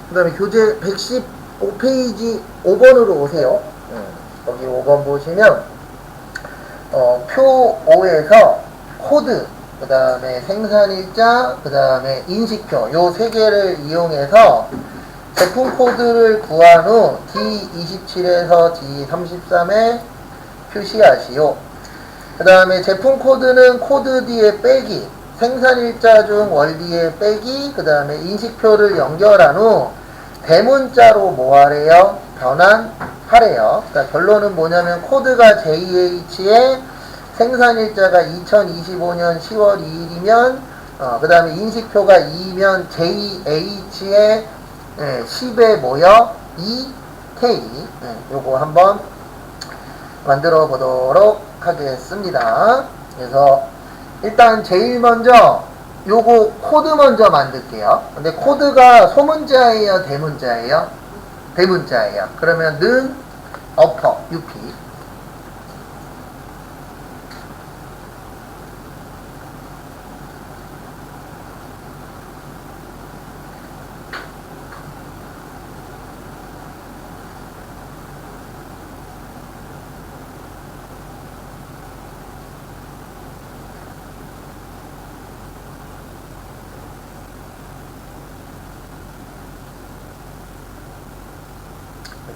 그 다음에 교재 115페이지 5번으로 오세요. 여기 5번 보시면 표 5에서 코드, 그 다음에 생산일자, 그 다음에 인식표 요 세 개를 이용해서 제품 코드를 구한 후 D27에서 D33에 표시하시오. 그 다음에 제품 코드는 코드 뒤에 빼기, 생산일자 중 월 뒤에 빼기, 그 다음에 인식표를 연결한 후 대문자로 뭐하래요? 변환하래요. 그러니까 결론은 뭐냐면 코드가 JH에 생산일자가 2025년 10월 2일이면 그 다음에 인식표가 2면 JH에 10에 뭐여? 2K. 요거 한번 만들어 보도록 하겠습니다. 그래서 일단 제일 먼저 요거 코드 먼저 만들게요. 근데 코드가 소문자예요, 대문자예요? 대문자예요. 그러면 는 어퍼 UP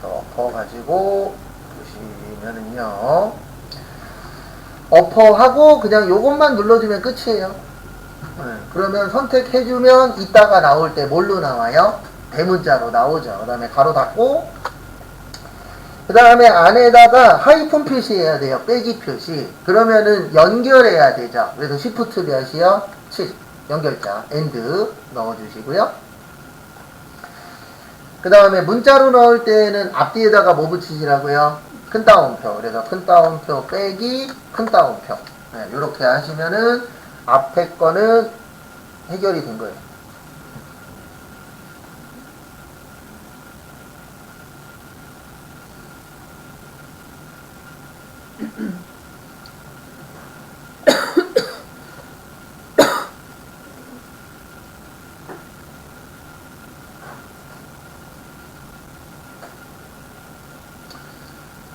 어퍼 가지고 보시면은요, 어퍼하고 그냥 요것만 눌러주면 끝이에요. 그러면 선택해주면 이따가 나올 때 뭘로 나와요? 대문자로 나오죠. 그 다음에 가로 닫고, 그 다음에 안에다가 하이픈 표시해야 돼요. 빼기 표시. 그러면은 연결해야 되죠. 그래서 시프트 몇이요? 7. 연결자 엔드 넣어주시고요. 그 다음에 문자로 넣을 때는 앞뒤에다가 뭐 붙이시라고요? 큰 따옴표. 그래서 큰 따옴표 빼기 큰 따옴표. 이렇게 하시면은 앞에 거는 해결이 된 거예요.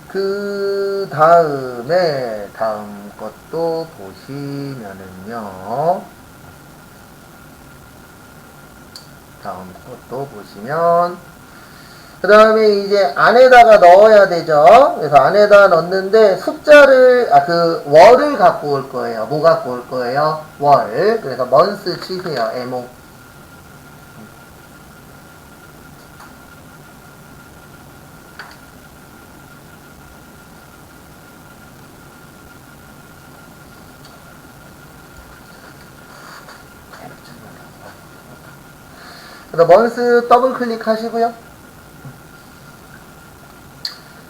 그 다음에 다음 것도 보시면은요, 다음 것도 보시면 그 다음에 이제 안에다가 넣어야 되죠. 그래서 안에다 넣는데 숫자를 그 월을 갖고 올 거예요. 뭐 갖고 올 거예요? 월. 그래서 month 치세요. MO. 그래서 month 더블 클릭하시고요.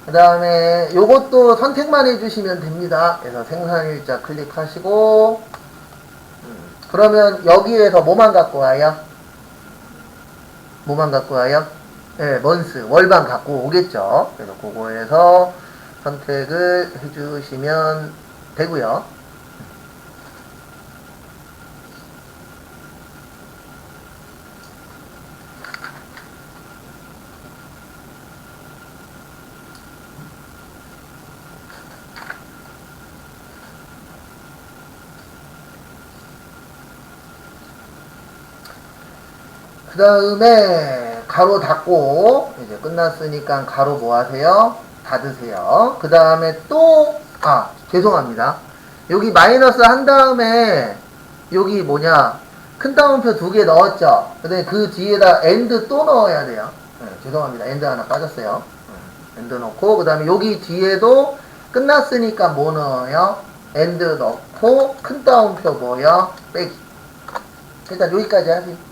그 다음에 요것도 선택만 해주시면 됩니다. 그래서 생산일자 클릭하시고, 그러면 여기에서 뭐만 갖고 와요? 뭐만 갖고 와요? 네, month 월만 갖고 오겠죠. 그래서 그거에서 선택을 해주시면 되고요. 그 다음에 가로 닫고 이제 끝났으니까 가로 뭐 하세요? 닫으세요. 그 다음에 또 죄송합니다. 여기 마이너스 한 다음에 여기 뭐냐 큰 따옴표 2개 넣었죠. 근데 그 뒤에다 엔드 또 넣어야 돼요. 죄송합니다. 엔드 하나 빠졌어요. 엔드 넣고 그 다음에 여기 뒤에도 끝났으니까 뭐 넣어요? 엔드 넣고 큰 따옴표 뭐요? 빼기. 일단 여기까지 하세요.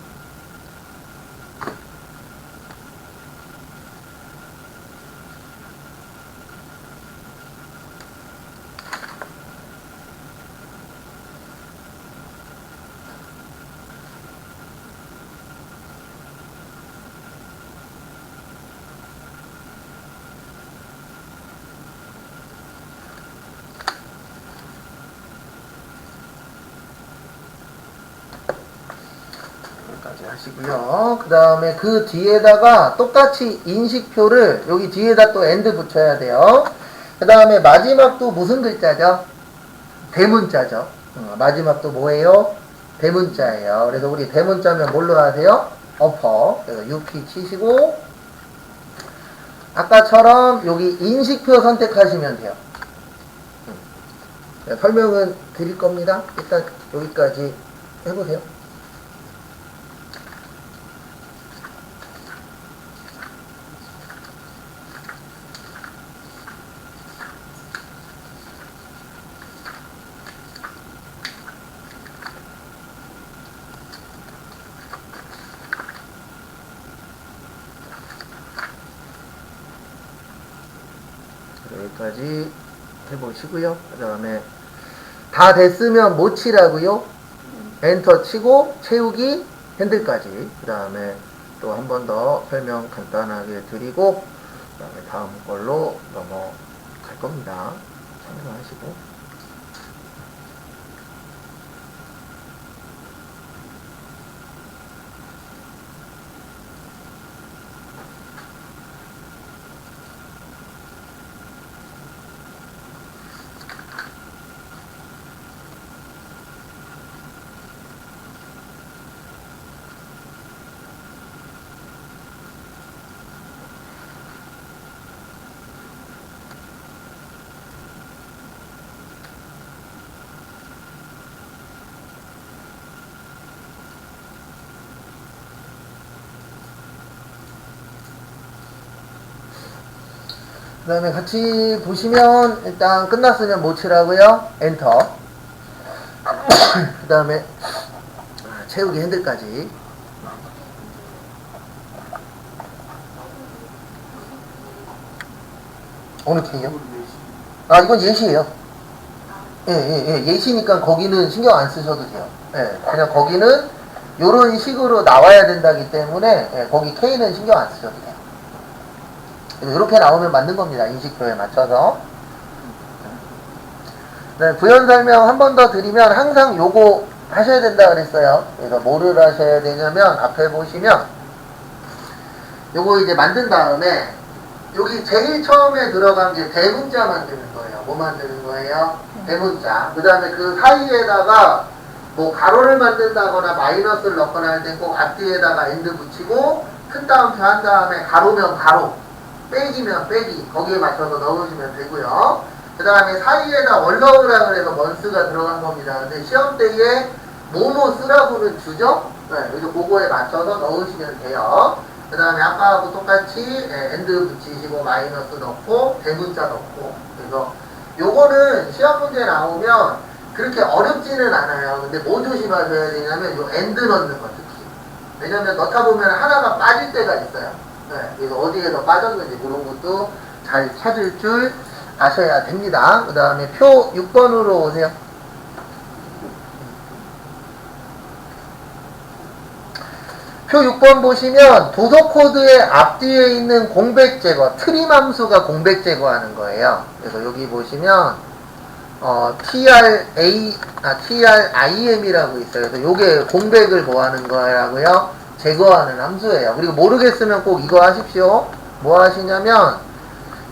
여기까지 하시고요. 그 다음에 그 뒤에다가 똑같이 인식표를 여기 뒤에다 또 엔드 붙여야 돼요. 그 다음에 마지막도 무슨 글자죠? 대문자죠. 마지막도 뭐예요? 대문자예요. 그래서 우리 대문자면 뭘로 하세요? 어퍼. 그래서 UP 치시고 아까처럼 여기 인식표 선택하시면 돼요. 설명은 드릴 겁니다. 일단 여기까지 해보세요. 여기까지 해보시고요. 그 다음에 다 됐으면 못 치라고요. 엔터 치고 채우기 핸들까지. 그 다음에 또 한 번 더 설명 간단하게 드리고 그 다음에 다음 걸로 넘어갈 겁니다. 참고하시고. 그 다음에 같이 보시면 일단 끝났으면 못 치라고요. 엔터. 그 다음에 채우기 핸들까지. 어느 팀이요? 아, 이건 예시예요. 예시니까 거기는 신경 안 쓰셔도 돼요. 그냥 거기는 요런 식으로 나와야 된다기 때문에 거기 K는 신경 안 쓰셔도 돼요. 이렇게 나오면 맞는 겁니다. 인식표에 맞춰서. 네, 부연 설명 한 번 더 드리면 항상 요거 하셔야 된다 그랬어요. 그래서 뭐를 하셔야 되냐면 앞에 보시면 요거 이제 만든 다음에 여기 제일 처음에 들어간 게 대문자 만드는 거예요. 뭐 만드는 거예요? 대문자. 그 다음에 그 사이에다가 뭐 가로를 만든다거나 마이너스를 넣거나 할 땐 꼭 앞뒤에다가 엔드 붙이고 큰 따옴표 한 다음에 가로면 가로, 빼기면 빼기, 거기에 맞춰서 넣으시면 되고요. 그 다음에 사이에다 월넣으라 그래서 먼스가 들어간 겁니다. 근데 시험 때에 뭐뭐 쓰라고는 주죠? 그래서 그거에 맞춰서 넣으시면 돼요. 그 다음에 아까하고 똑같이 엔드 붙이시고 마이너스 넣고 대문자 넣고. 그래서 요거는 시험 문제 나오면 그렇게 어렵지는 않아요. 근데 뭐 조심하셔야 되냐면 요 엔드 넣는 거 특히. 왜냐면 넣다 보면 하나가 빠질 때가 있어요. 그래서 어디에서 빠졌는지 그런 것도 잘 찾을 줄 아셔야 됩니다. 그 다음에 표 6번으로 오세요. 표 6번 보시면 도서 코드의 앞뒤에 있는 공백 제거, 트림 함수가 공백 제거하는 거예요. 그래서 여기 보시면 TRIM이라고 있어요. 그래서 요게 공백을 뭐 하는 거라고요? 제거하는 함수예요. 그리고 모르겠으면 꼭 이거 하십시오. 뭐 하시냐면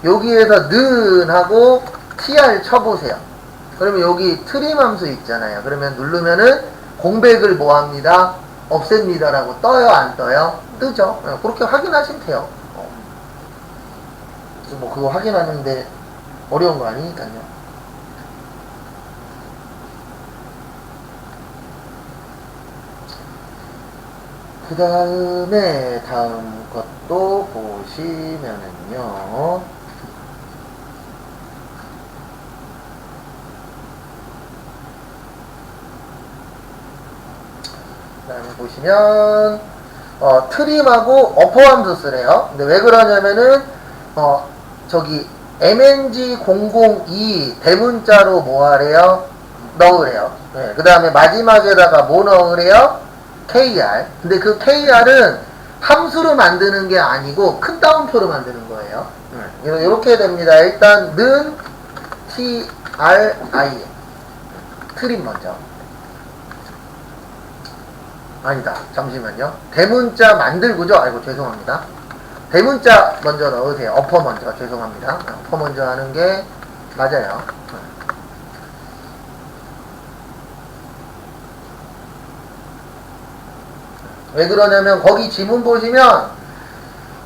여기에서 는 하고 TR 쳐보세요. 그러면 여기 트림 함수 있잖아요. 그러면 누르면은 공백을 뭐 합니다? 없앱니다 라고 떠요 안 떠요? 뜨죠. 그렇게 확인하시면 돼요. 뭐 그거 확인하는데 어려운 거 아니니까요. 그 다음에 다음 것도 보시면은요. 그 다음에 보시면 트림하고 어퍼 함수 쓰래요. 근데 왜 그러냐면은 저기 MNG002 대문자로 뭐 하래요? 넣으래요. 그 다음에 마지막에다가 뭐 넣으래요? KR. 근데 그 KR은 함수로 만드는 게 아니고 큰 따옴표로 만드는 거예요. 이렇게 됩니다. 일단 는 TRI 트림 먼저. 아니다. 잠시만요. 대문자 만들고죠? 아이고, 죄송합니다. 대문자 먼저 넣으세요. 어퍼 먼저. 죄송합니다. 어퍼 먼저 하는 게 맞아요. 왜 그러냐면 거기 지문 보시면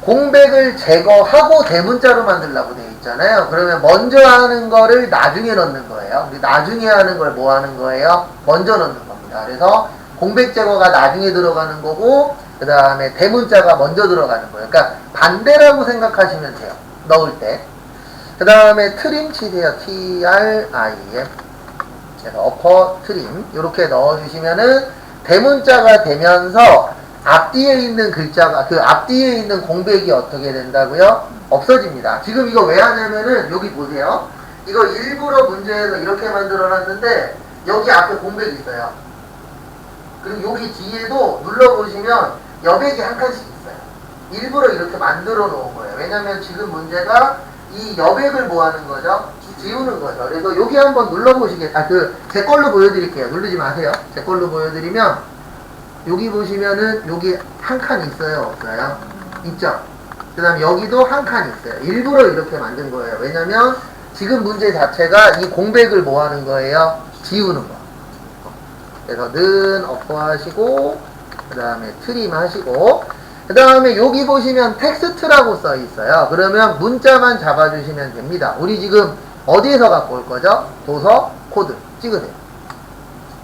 공백을 제거하고 대문자로 만들라고 되어 있잖아요. 그러면 먼저 하는 거를 나중에 넣는 거예요. 우리 나중에 하는 걸 뭐 하는 거예요? 먼저 넣는 겁니다. 그래서 공백 제거가 나중에 들어가는 거고 그 다음에 대문자가 먼저 들어가는 거예요. 그러니까 반대라고 생각하시면 돼요. 넣을 때. 그 다음에 트림 치세요. TRIM. 그래서 어퍼 트림 이렇게 넣어주시면은 대문자가 되면서 앞뒤에 있는 글자가 그 앞뒤에 있는 공백이 어떻게 된다고요? 없어집니다. 지금 이거 왜 하냐면은 여기 보세요. 이거 일부러 문제에서 이렇게 만들어 놨는데 여기 앞에 공백이 있어요. 그리고 여기 뒤에도 눌러보시면 여백이 한 칸씩 있어요. 일부러 이렇게 만들어 놓은 거예요. 왜냐면 지금 문제가 이 여백을 뭐 하는 거죠? 지우는 거죠. 그래서 여기 한번 눌러보시겠어요? 제 걸로 보여드릴게요. 누르지 마세요. 제 걸로 보여드리면 여기 보시면은 여기 한 칸 있어요? 없어요? 있죠? 그 다음 여기도 한 칸 있어요. 일부러 이렇게 만든 거예요. 왜냐면 지금 문제 자체가 이 공백을 뭐 하는 거예요? 지우는 거. 그래서 는 어퍼 하시고 그 다음에 트림 하시고 그 다음에 여기 보시면 텍스트라고 써 있어요. 그러면 문자만 잡아주시면 됩니다. 우리 지금 어디에서 갖고 올 거죠? 도서 코드 찍으세요.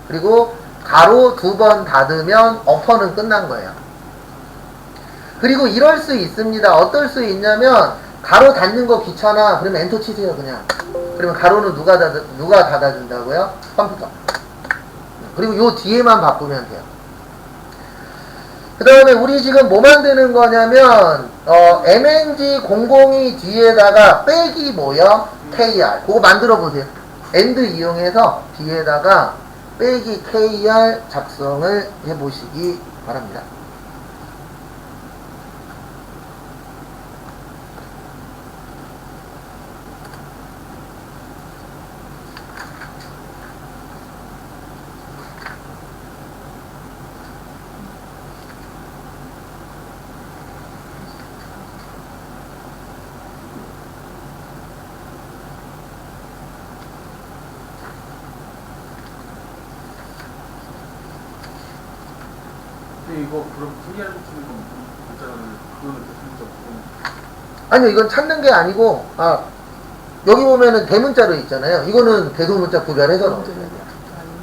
그리고 가로 2번 닫으면 어퍼는 끝난 거예요. 그리고 이럴 수 있습니다. 어떨 수 있냐면 가로 닫는 거 귀찮아. 그러면 엔터 치세요 그냥. 그러면 가로는 누가 닫아준다고요? 컴퓨터. 그리고 요 뒤에만 바꾸면 돼요. 그 다음에 우리 지금 뭐 만드는 거냐면 mng002 뒤에다가 빼기 뭐요? kr 그거 만들어 보세요. and 이용해서 뒤에다가 빼기 kr 작성을 해보시기 바랍니다. 이거 그럼 TR 붙이는 건 문자를 그거는 대문자 없고 아니요, 이건 찾는 게 아니고 여기 보면은 대문자로 있잖아요. 이거는 대소문자 구별해서 넣으셔야 돼요.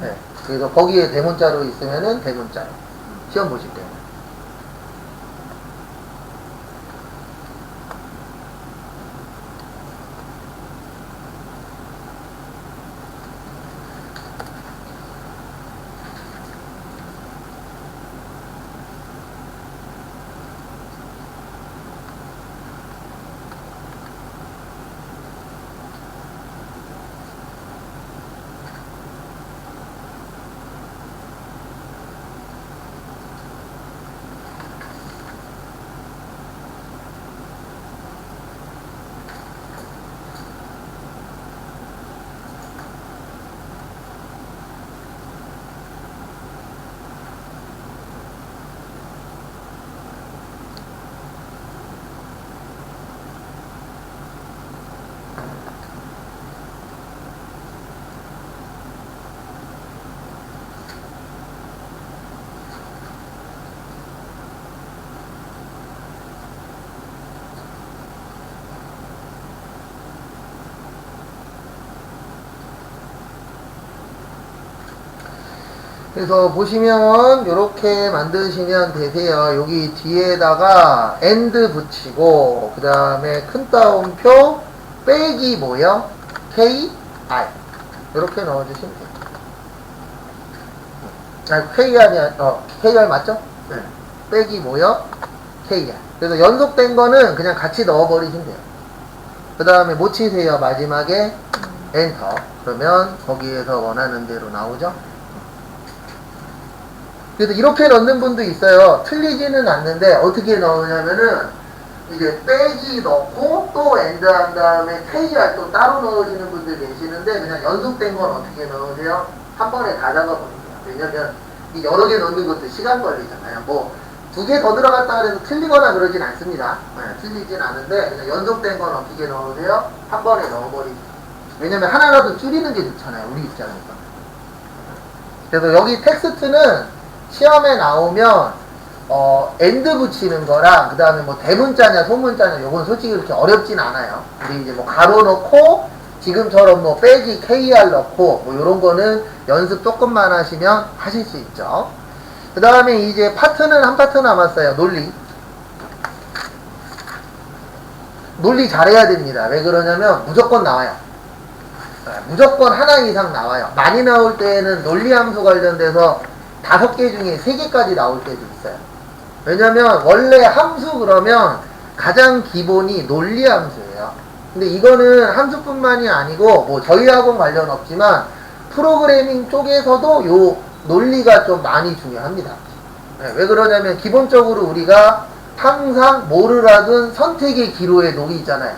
네. 그래서 거기에 대문자로 있으면은 대문자로 시험 보실 때. 그래서 보시면 이렇게 만드시면 되세요. 여기 뒤에다가 and 붙이고 그 다음에 큰 따옴표 빼기 뭐요? KR 이렇게 넣어주시면 돼요. KR 맞죠? 네. 빼기 뭐요? KR. 그래서 연속된 거는 그냥 같이 넣어버리시면 돼요. 그 다음에 뭐 치세요? 마지막에 엔터. 그러면 거기에서 원하는 대로 나오죠? 그래서 이렇게 넣는 분도 있어요. 틀리지는 않는데 어떻게 넣으냐면은 이제 빼기 넣고 또 엔드 한 다음에 KR 또 따로 넣으시는 분들 계시는데 그냥 연속된 건 어떻게 넣으세요? 한 번에 다 잡아버립니다. 왜냐면 이 여러 개 넣는 것도 시간 걸리잖아요. 뭐, 2개 더 들어갔다 그래서 틀리거나 그러진 않습니다. 네, 틀리진 않은데, 그냥 연속된 건 어떻게 넣으세요? 한 번에 넣어버리죠. 왜냐면 하나라도 줄이는 게 좋잖아요. 우리 입장에서. 그래서 여기 텍스트는 시험에 나오면, 엔드 붙이는 거랑, 그 다음에 뭐 대문자냐, 소문자냐, 요건 솔직히 그렇게 어렵진 않아요. 근데 이제 뭐 가로 넣고, 지금처럼 뭐 빼기 KR 넣고, 뭐 요런 거는 연습 조금만 하시면 하실 수 있죠. 그 다음에 이제 파트는 한 파트 남았어요. 논리. 논리 잘해야 됩니다. 왜 그러냐면 무조건 나와요. 무조건 하나 이상 나와요. 많이 나올 때에는 논리 함수 관련돼서 5개 중에 3개까지 나올 때도 있어요. 왜냐면 원래 함수 그러면 가장 기본이 논리 함수예요. 근데 이거는 함수뿐만이 아니고 뭐 저희 학원 관련 없지만 프로그래밍 쪽에서도 요 논리가 좀 많이 중요합니다. 네, 왜 그러냐면 기본적으로 우리가 항상 뭐를 하든 선택의 기로에 놓이잖아요.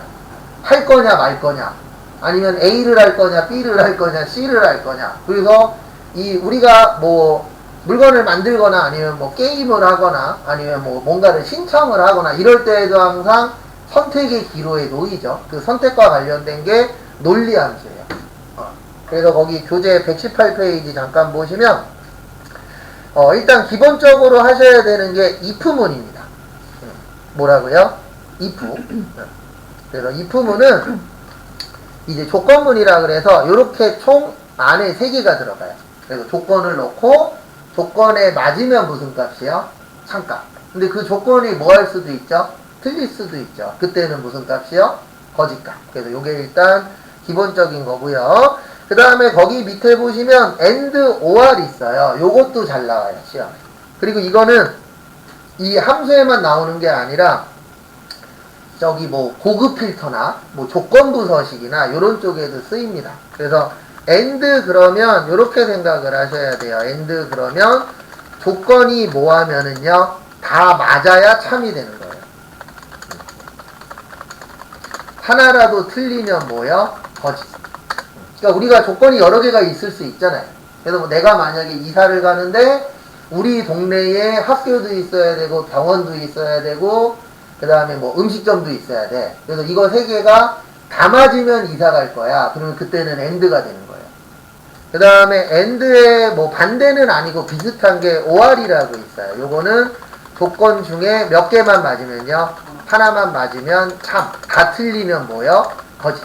할 거냐 말 거냐, 아니면 A를 할 거냐 B를 할 거냐 C를 할 거냐. 그래서 이 우리가 뭐 물건을 만들거나 아니면 뭐 게임을 하거나 아니면 뭐 뭔가를 신청을 하거나 이럴 때에도 항상 선택의 기로에 놓이죠. 그 선택과 관련된 게 논리 함수예요. 그래서 거기 교재 118페이지 잠깐 보시면 일단 기본적으로 하셔야 되는 게 if문입니다. 뭐라고요? if. 그래서 if문은 이제 조건문이라 그래서 이렇게 총 안에 3개가 들어가요. 그래서 조건을 넣고 조건에 맞으면 무슨 값이요? 참값. 근데 그 조건이 뭐 할 수도 있죠? 틀릴 수도 있죠. 그때는 무슨 값이요? 거짓값. 그래서 이게 일단 기본적인 거고요. 그 다음에 거기 밑에 보시면 and or 있어요. 요것도 잘 나와요, 시험에. 그리고 이거는 이 함수에만 나오는 게 아니라 저기 뭐 고급 필터나 뭐 조건부 서식이나 요런 쪽에도 쓰입니다. 그래서 and 그러면 요렇게 생각을 하셔야 돼요. and 그러면 조건이 뭐 하면은요 다 맞아야 참이 되는 거예요. 하나라도 틀리면 뭐요? 거짓. 그러니까 우리가 조건이 여러 개가 있을 수 있잖아요. 그래서 뭐 내가 만약에 이사를 가는데 우리 동네에 학교도 있어야 되고 병원도 있어야 되고 그 다음에 뭐 음식점도 있어야 돼. 그래서 이거 3개가 다 맞으면 이사 갈 거야. 그러면 그때는 and가 되는 거예요. 그 다음에 and의 뭐 반대는 아니고 비슷한 게 or이라고 있어요. 요거는 조건 중에 몇 개만 맞으면요. 하나만 맞으면 참. 다 틀리면 뭐요? 거짓.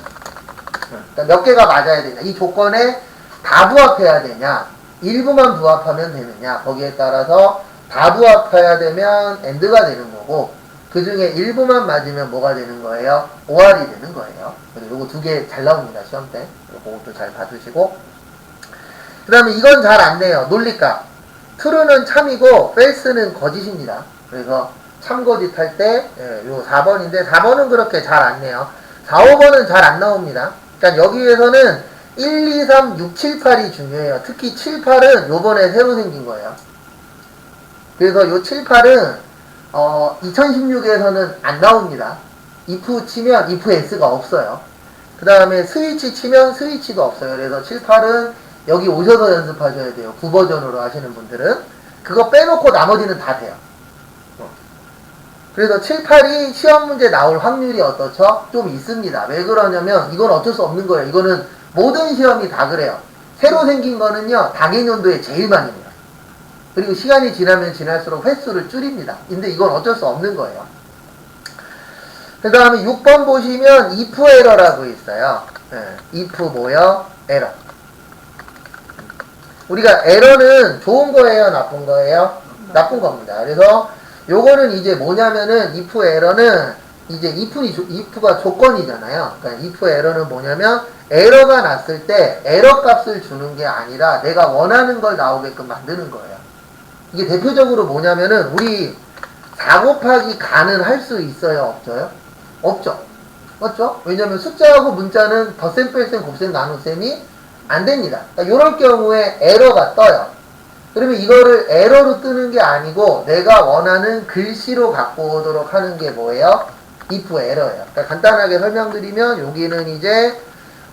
그러니까 몇 개가 맞아야 되냐. 이 조건에 다 부합해야 되냐. 일부만 부합하면 되느냐. 거기에 따라서 다 부합해야 되면 and가 되는 거고 그 중에 일부만 맞으면 뭐가 되는 거예요? or이 되는 거예요. 그래서 요거 2개 잘 나옵니다. 시험 때. 요것도 잘 봐주시고 그 다음에 이건 잘 안 내요. 논리값. true는 참이고 false는 거짓입니다. 그래서 참거짓 할 때 요 4번인데 4번은 그렇게 잘 안 내요. 4, 5번은 잘 안 나옵니다. 그러니까 여기에서는 1, 2, 3, 6, 7, 8이 중요해요. 특히 7, 8은 요번에 새로 생긴 거예요. 그래서 요 7, 8은 2016에서는 안 나옵니다. if 치면 if s가 없어요. 그 다음에 스위치 치면 스위치도 없어요. 그래서 7, 8은 여기 오셔서 연습하셔야 돼요. 9버전으로 하시는 분들은. 그거 빼놓고 나머지는 다 돼요. 그래서 7, 8이 시험 문제 나올 확률이 어떻죠? 좀 있습니다. 왜 그러냐면 이건 어쩔 수 없는 거예요. 이거는 모든 시험이 다 그래요. 새로 생긴 거는요. 당일연도에 제일 많이 내요. 그리고 시간이 지나면 지날수록 횟수를 줄입니다. 근데 이건 어쩔 수 없는 거예요. 그 다음에 6번 보시면 if error라고 있어요. if 뭐요? error. 우리가 에러는 좋은 거예요? 나쁜 거예요? 나쁜 겁니다. 그래서 요거는 이제 뭐냐면은 if error는 이제 if가 조건이잖아요. 그러니까 if error는 뭐냐면 에러가 났을 때 에러 값을 주는 게 아니라 내가 원하는 걸 나오게끔 만드는 거예요. 이게 대표적으로 뭐냐면은 우리 4 곱하기 가는 할 수 있어요? 없어요? 없죠. 맞죠? 왜냐면 숫자하고 문자는 덧셈, 뺄셈, 곱셈, 나눗셈이 안 됩니다. 그러니까 이럴 경우에 에러가 떠요. 그러면 이거를 에러로 뜨는 게 아니고 내가 원하는 글씨로 갖고 오도록 하는 게 뭐예요? if error예요. 그러니까 간단하게 설명드리면 여기는 이제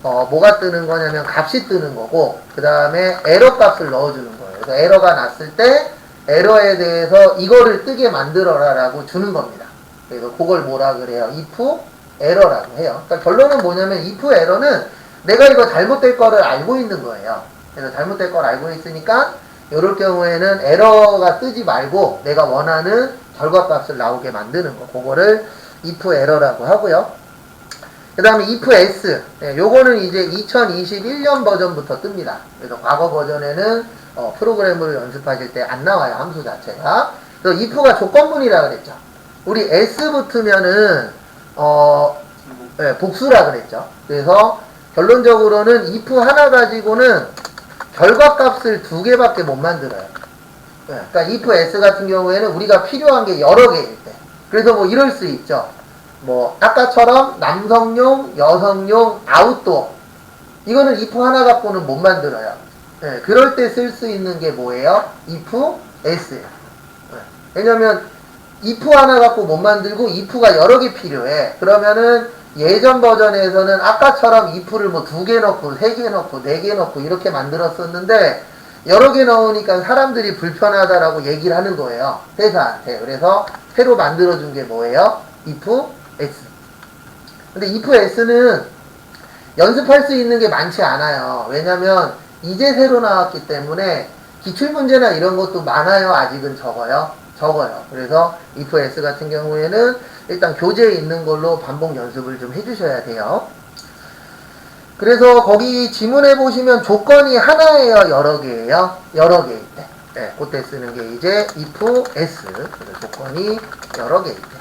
뭐가 뜨는 거냐면 값이 뜨는 거고 그 다음에 에러 값을 넣어주는 거예요. 그래서 에러가 났을 때 에러에 대해서 이거를 뜨게 만들어라 라고 주는 겁니다. 그래서 그걸 뭐라 그래요? if 에러라고 해요. 그러니까 결론은 뭐냐면 if 에러는 내가 이거 잘못될 거를 알고 있는 거예요. 그래서 잘못될 걸 알고 있으니까 이럴 경우에는 에러가 뜨지 말고 내가 원하는 결과값을 나오게 만드는 거. 그거를 if 에러라고 하고요. 그 다음에 if s. 요거는 이제 2021년 버전부터 뜹니다. 그래서 과거 버전에는 프로그램을 연습하실 때 안 나와요. 함수 자체가. 그래서 if가 조건문이라 그랬죠. 우리 s 붙으면은 복수라 그랬죠. 그래서 결론적으로는 if 하나 가지고는 결과값을 2개밖에 못 만들어요. 그러니까 if s 같은 경우에는 우리가 필요한 게 여러 개일 때. 그래서 뭐 이럴 수 있죠. 뭐 아까처럼 남성용, 여성용, 아웃도어. 이거는 if 하나 갖고는 못 만들어요. 그럴 때 쓸 수 있는 게 뭐예요? if s예요. 왜냐면 if 하나 갖고 못 만들고 if가 여러 개 필요해. 그러면은 예전 버전에서는 아까처럼 if를 뭐 2개 넣고 3개 넣고 4개 넣고 이렇게 만들었었는데 여러 개 넣으니까 사람들이 불편하다라고 얘기를 하는 거예요. 회사한테. 그래서 새로 만들어준 게 뭐예요? if s. 근데 if s는 연습할 수 있는 게 많지 않아요. 왜냐면 이제 새로 나왔기 때문에 기출문제나 이런 것도 많아요. 아직은 적어요. 그래서 if s 같은 경우에는 일단 교재에 있는 걸로 반복 연습을 좀 해주셔야 돼요. 그래서 거기 지문에 보시면 조건이 하나예요, 여러 개예요? 여러 개일 때. 네, 그때 쓰는 게 이제 if s. 그래서 조건이 여러 개일 때.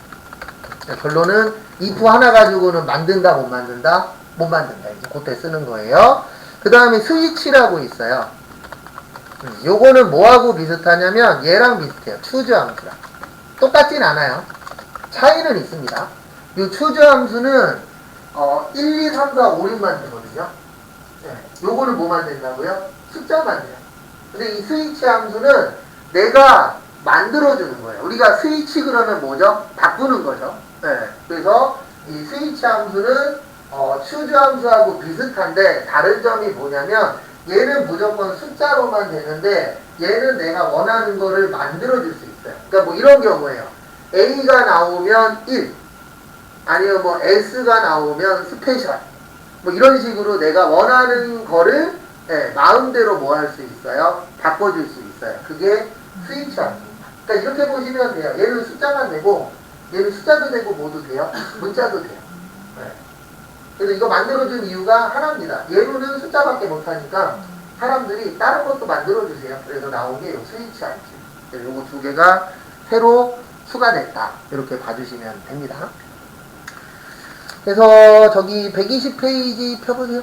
네, 결론은 if 하나 가지고는 만든다, 못 만든다? 못 만든다. 이제 그때 쓰는 거예요. 그 다음에 스위치라고 있어요. 요거는 뭐하고 비슷하냐면 얘랑 비슷해요. choose 함수랑. 똑같진 않아요. 차이는 있습니다. 요 choose 함수는 1, 2, 3, 4, 5, 6만 되거든요. 네. 요거는 뭐 만든다고요? 숫자 만들어요. 근데 이 스위치 함수는 내가 만들어주는 거예요. 우리가 스위치 그러면 뭐죠? 바꾸는 거죠. 네. 그래서 이 스위치 함수는 choose 함수하고 비슷한데 다른 점이 뭐냐면 얘는 무조건 숫자로만 되는데 얘는 내가 원하는 거를 만들어줄 수 있어요. 그러니까 뭐 이런 경우에요. A가 나오면 1 아니면 뭐 S가 나오면 스페셜 뭐 이런 식으로 내가 원하는 거를 마음대로 뭐 할 수 있어요? 바꿔줄 수 있어요. 그게 스위치 함수입니다. 그러니까 이렇게 보시면 돼요. 얘는 숫자만 되고 얘는 숫자도 되고 뭐도 돼요? 문자도 돼요. 그래서 이거 만들어준 이유가 하나입니다. 얘로는 숫자밖에 못하니까 사람들이 다른 것도 만들어주세요. 그래서 나온 게 스위치 함수. 그래서 요거 2개가 새로 추가됐다. 이렇게 봐주시면 됩니다. 그래서 저기 120페이지 펴보세요.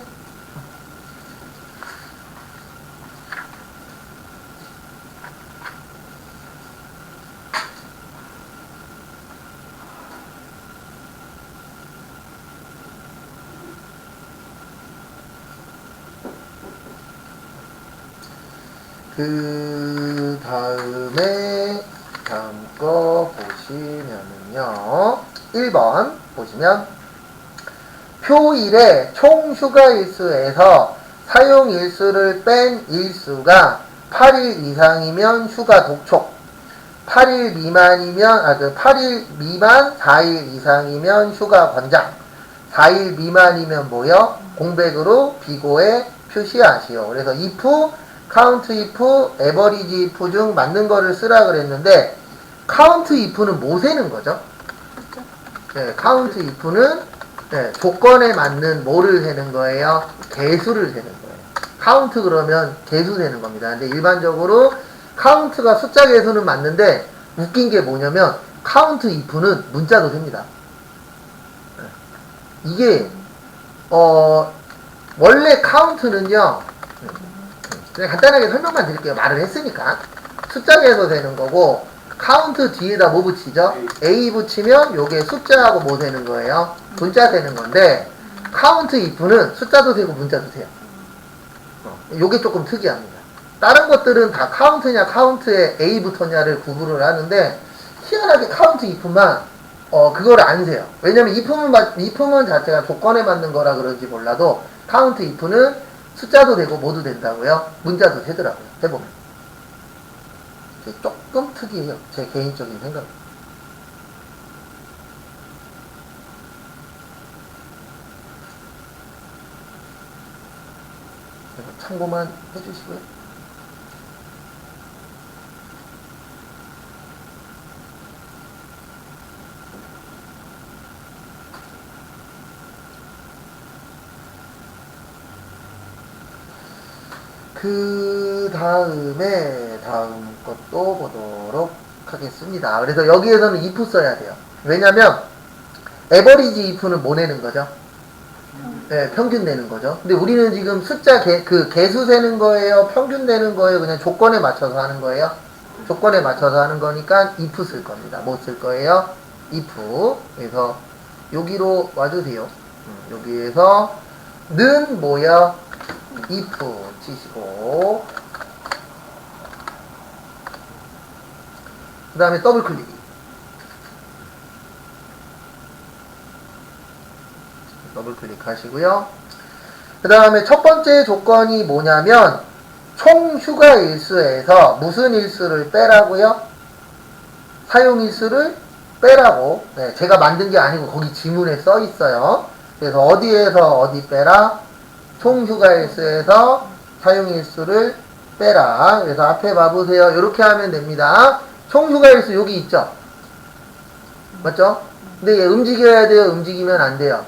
그 다음에 다음 거 보시면은요 1번 보시면 표일의 총 휴가 일수에서 사용 일수를 뺀 일수가 8일 이상이면 휴가 독촉 8일 미만이면 8일 미만 4일 이상이면 휴가 권장 4일 미만이면 뭐요? 공백으로 비고에 표시하시오. 그래서 if count if, average if 중 맞는 거를 쓰라 그랬는데 count if는 뭐 세는 거죠? 네, count if는 조건에 맞는 뭐를 세는 거예요? 개수를 세는 거예요. count 그러면 개수 세는 겁니다. 근데 일반적으로 count가 숫자 개수는 맞는데 웃긴 게 뭐냐면 count if는 문자도 셉니다. 이게 원래 count는요 그냥 간단하게 설명만 드릴게요. 말을 했으니까. 숫자 개수 되는 거고 카운트 뒤에다 뭐 붙이죠? A 붙이면 요게 숫자하고 뭐 되는 거예요? 문자 되는 건데 카운트 if는 숫자도 되고 문자도 돼요. 요게 조금 특이합니다. 다른 것들은 다 카운트냐 카운트에 A 붙었냐를 구분을 하는데 희한하게 카운트 if만 그거를 안 세요. 왜냐면 if문 자체가 조건에 맞는 거라 그런지 몰라도 카운트 if는 숫자도 되고 뭐도 된다고요? 문자도 되더라고요. 해보면. 이게 조금 특이해요. 제 개인적인 생각. 참고만 해주시고요. 그 다음에 다음 것도 보도록 하겠습니다. 그래서 여기에서는 if 써야 돼요. 왜냐면 average if는 뭐 내는 거죠? 네, 평균 내는 거죠. 근데 우리는 지금 숫자 개수 세는 거예요? 평균 내는 거예요? 그냥 조건에 맞춰서 하는 거예요? 조건에 맞춰서 하는 거니까 if 쓸 겁니다. 뭐 쓸 거예요? if. 그래서 여기로 와주세요. 여기에서 는 뭐야? if 치시고 그 다음에 더블 클릭. 더블 클릭하시고요. 그 다음에 첫 번째 조건이 뭐냐면 총 휴가 일수에서 무슨 일수를 빼라고요? 사용 일수를 빼라고. 네, 제가 만든 게 아니고 거기 지문에 써 있어요. 그래서 어디에서 어디 빼라? 총 휴가 일수에서 사용 일수를 빼라. 그래서 앞에 봐보세요. 이렇게 하면 됩니다. 총 휴가 일수 여기 있죠? 맞죠? 근데 얘 움직여야 돼요? 움직이면 안 돼요?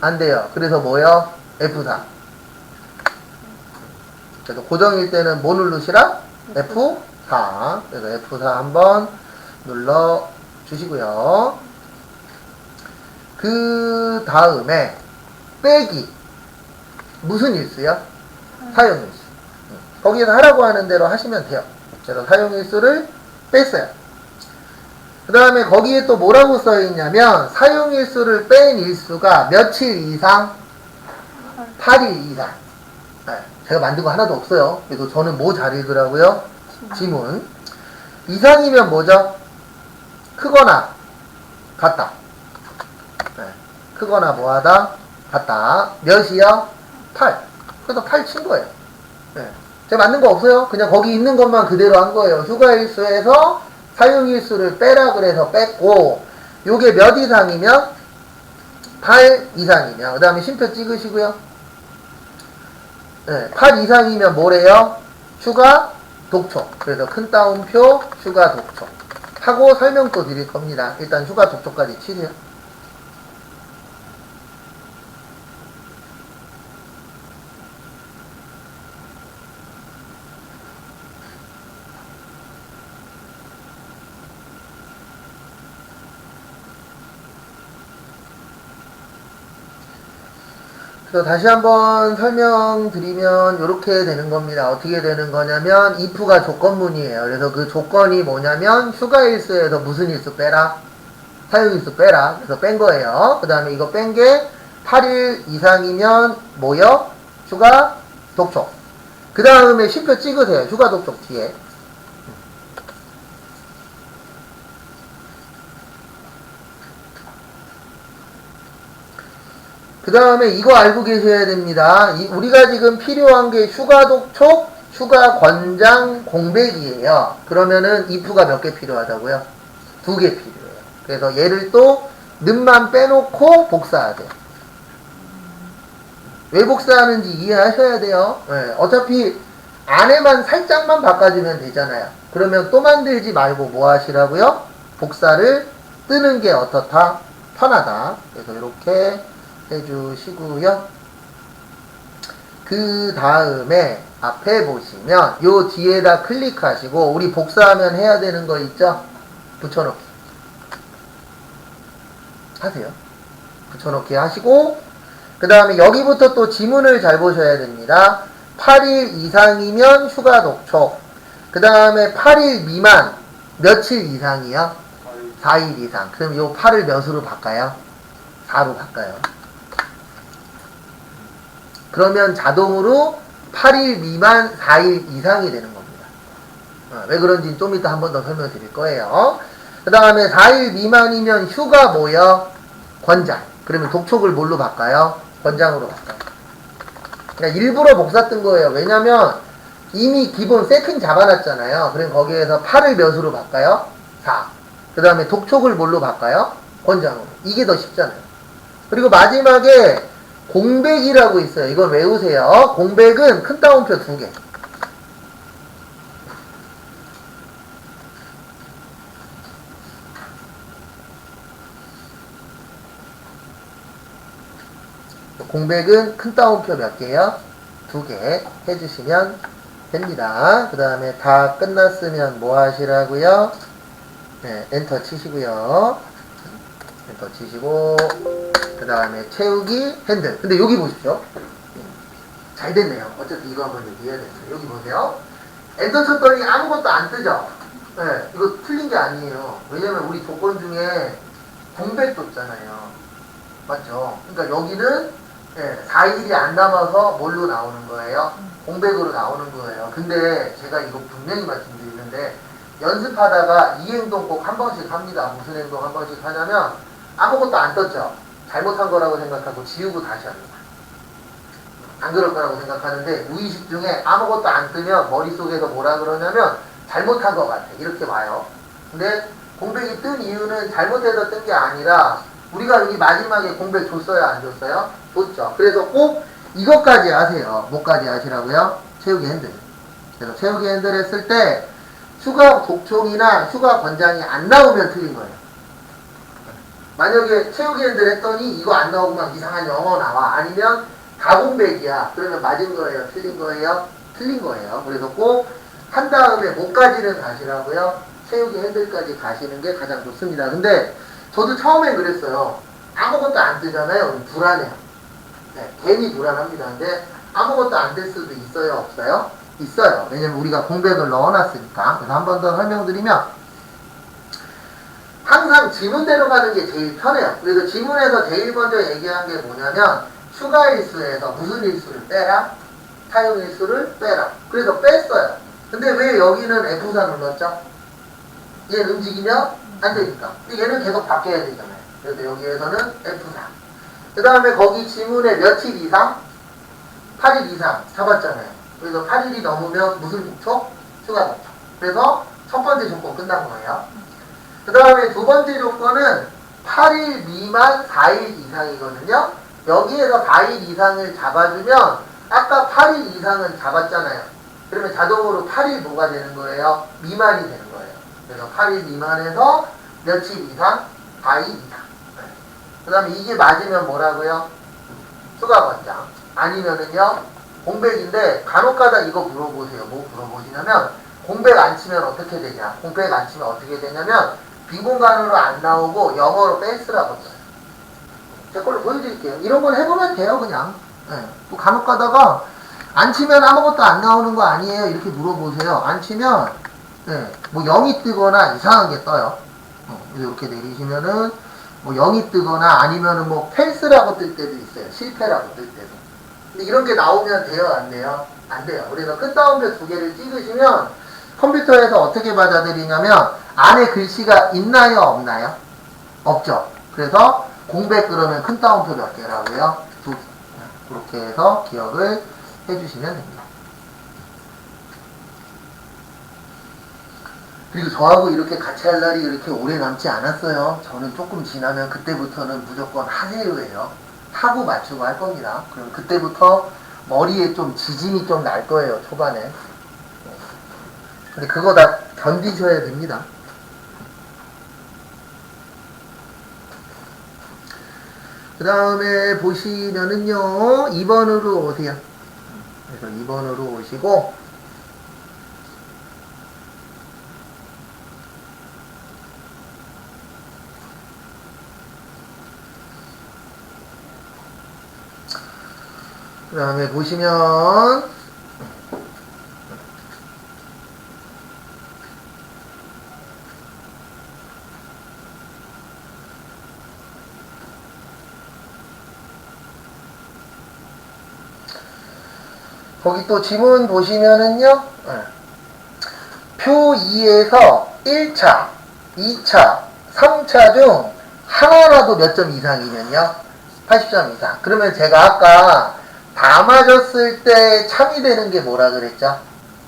안 돼요. 그래서 뭐요? F4. 그래서 고정일 때는 뭐 누르시라? F4. 그래서 F4 한번 눌러 주시고요. 그 다음에 빼기. 무슨 일수요? 사용 일수. 거기에서 하라고 하는 대로 하시면 돼요. 그래서 사용 일수를 뺐어요. 그 다음에 거기에 또 뭐라고 써있냐면 사용일수를 뺀 일수가 며칠 이상? 8일 이상. 네, 제가 만든 거 하나도 없어요. 그래서 저는 뭐 잘 읽으라고요? 지문. 이상이면 뭐죠? 크거나 같다. 네, 크거나 뭐하다? 같다. 몇이요? 8. 그래서 8 친 거예요. 네, 제가 만든 거 없어요. 그냥 거기 있는 것만 그대로 한 거예요. 휴가일수에서 사용일수를 빼라 그래서 뺐고, 요게 몇 이상이면? 8 이상이면. 그 다음에 쉼표 찍으시고요. 네, 8 이상이면 뭐래요? 휴가 독촉. 그래서 큰 따옴표 휴가 독촉. 하고 설명 또 드릴 겁니다. 일단 휴가 독촉까지 치세요. 그래서 다시 한번 설명드리면 이렇게 되는 겁니다. 어떻게 되는 거냐면 if가 조건문이에요. 그래서 그 조건이 뭐냐면 휴가일수에서 무슨 일수 빼라? 사용일수 빼라. 그래서 뺀 거예요. 그 다음에 이거 뺀 게 8일 이상이면 뭐요? 휴가 독촉. 그 다음에 쉼표 찍으세요. 휴가 독촉 뒤에. 그 다음에 이거 알고 계셔야 됩니다. 우리가 지금 필요한 게 휴가 독촉, 휴가 권장, 공백이에요. 그러면은 if가 몇 개 필요하다고요? 2개 필요해요. 그래서 얘를 또 는만 빼놓고 복사하세요. 왜 복사하는지 이해하셔야 돼요. 네, 어차피 안에만 살짝만 바꿔주면 되잖아요. 그러면 또 만들지 말고 뭐 하시라고요? 복사를 뜨는 게 어떻다? 편하다. 그래서 이렇게 해주시고요. 그 다음에 앞에 보시면 요 뒤에다 클릭하시고 우리 복사하면 해야 되는 거 있죠? 붙여넣기 하세요. 붙여넣기 하시고 그 다음에 여기부터 또 지문을 잘 보셔야 됩니다. 8일 이상이면 휴가 독촉. 그 다음에 8일 미만 며칠 이상이요? 4일 이상. 그럼 요 8을 몇으로 바꿔요? 4로 바꿔요. 그러면 자동으로 8일 미만 4일 이상이 되는 겁니다. 왜 그런지 좀 이따 한 번 더 설명드릴 거예요. 그 다음에 4일 미만이면 휴가 뭐요? 권장. 그러면 독촉을 뭘로 바꿔요? 권장으로 바꿔요. 그냥 일부러 복사 뜬 거예요. 왜냐면 이미 기본 세팅 잡아놨잖아요. 그럼 거기에서 8을 몇으로 바꿔요? 4. 그 다음에 독촉을 뭘로 바꿔요? 권장으로. 이게 더 쉽잖아요. 그리고 마지막에 공백이라고 있어요. 이걸 외우세요. 공백은 큰 따옴표 2개. 공백은 큰 따옴표 몇 개요? 2개 해주시면 됩니다. 그 다음에 다 끝났으면 뭐 하시라고요? 네, 엔터 치시고요. 엔터 치시고 그 다음에 채우기 핸들. 근데 여기 보십시오. 잘 됐네요. 어차피 이거 한번 얘기해야 돼요. 여기 보세요. 엔터 쳤더니 아무것도 안 뜨죠? 네, 이거 틀린 게 아니에요. 왜냐면 우리 조건 중에 공백도 있잖아요. 맞죠? 그러니까 여기는 4일이 안 남아서 뭘로 나오는 거예요? 공백으로 나오는 거예요. 근데 제가 이거 분명히 말씀드리는데 연습하다가 이 행동 꼭 한 번씩 합니다. 무슨 행동 한 번씩 하냐면 아무것도 안 떴죠? 잘못한 거라고 생각하고 지우고 다시 합니다. 안 그럴 거라고 생각하는데 무의식 중에 아무것도 안 뜨면 머릿속에서 뭐라 그러냐면 잘못한 것 같아. 이렇게 와요. 근데 공백이 뜬 이유는 잘못해서 뜬 게 아니라 우리가 여기 마지막에 공백 줬어요? 안 줬어요? 줬죠. 그래서 꼭 이것까지 하세요. 뭐까지 하시라고요? 채우기 핸들. 그래서 채우기 핸들 했을 때 휴가 독촉이나 휴가 권장이 안 나오면 틀린 거예요. 만약에 채우기 핸들 했더니 이거 안 나오고 막 이상한 영어 나와. 아니면 가공백이야. 그러면 맞은 거예요? 틀린 거예요? 틀린 거예요. 그래서 꼭 한 다음에 뭐까지는 가시라고요? 채우기 핸들까지 가시는 게 가장 좋습니다. 근데 저도 처음엔 그랬어요. 아무것도 안 뜨잖아요. 불안해요. 네, 괜히 불안합니다. 근데 아무것도 안 될 수도 있어요? 없어요? 있어요. 왜냐면 우리가 공백을 넣어놨으니까. 그래서 한 번 더 설명드리면 항상 지문대로 가는 게 제일 편해요. 그래서 지문에서 제일 먼저 얘기한 게 뭐냐면 추가 일수에서 무슨 일수를 빼라? 사용 일수를 빼라. 그래서 뺐어요. 근데 왜 여기는 F4 눌렀죠? 얘는 움직이면 안 되니까. 근데 얘는 계속 바뀌어야 되잖아요. 그래서 여기에서는 F4. 그 다음에 거기 지문에 며칠 이상? 8일 이상 잡았잖아요. 그래서 8일이 넘으면 무슨 독촉? 추가 독촉. 그래서 첫 번째 조건 끝난 거예요. 그 다음에 두 번째 조건은 8일 미만 4일 이상이거든요. 여기에서 4일 이상을 잡아주면 아까 8일 이상은 잡았잖아요. 그러면 자동으로 8일 뭐가 되는 거예요? 미만이 되는 거예요. 그래서 8일 미만에서 며칠 이상? 4일 이상. 그 다음에 이게 맞으면 뭐라고요? 추가 권장. 아니면은요, 공백인데 간혹가다 이거 물어보세요. 뭐 물어보시냐면 공백 안 치면 어떻게 되냐? 공백 안 치면 어떻게 되냐면 비공간으로 안 나오고 영어로 댄스라고 써요. 제 걸로 보여드릴게요. 이런 걸 해보면 돼요, 그냥. 네. 또 간혹가다가 안 치면 아무것도 안 나오는 거 아니에요? 이렇게 물어보세요. 안 치면 네, 뭐 0이 뜨거나 이상한 게 떠요. 이렇게 내리시면은 뭐 0이 뜨거나 아니면은 뭐 펠스라고 뜰 때도 있어요. 실패라고 뜰 때도. 근데 이런 게 나오면 돼요? 안 돼요? 안 돼요. 그래서 끝다운표 2개를 찍으시면 컴퓨터에서 어떻게 받아들이냐면 안에 글씨가 있나요? 없나요? 없죠. 그래서 공백 그러면 큰 따옴표 몇 개라고요? 2개. 그렇게 해서 기억을 해주시면 됩니다. 그리고 저하고 이렇게 같이 할 날이 이렇게 오래 남지 않았어요. 저는 조금 지나면 그때부터는 무조건 하세요예요. 하고 맞추고 할 겁니다. 그럼 그때부터 머리에 좀 지짐이 좀 날 거예요. 초반에. 근데 그거 다 견디셔야 됩니다. 그 다음에 보시면은요, 2번으로 오세요. 그래서 2번으로 오시고, 그 다음에 보시면, 거기 또 지문 보시면은요, 표 2에서 1차, 2차, 3차 중 하나라도 몇 점 이상이면요, 80점 이상. 그러면 제가 아까 다 맞았을 때 참이 되는 게 뭐라 그랬죠?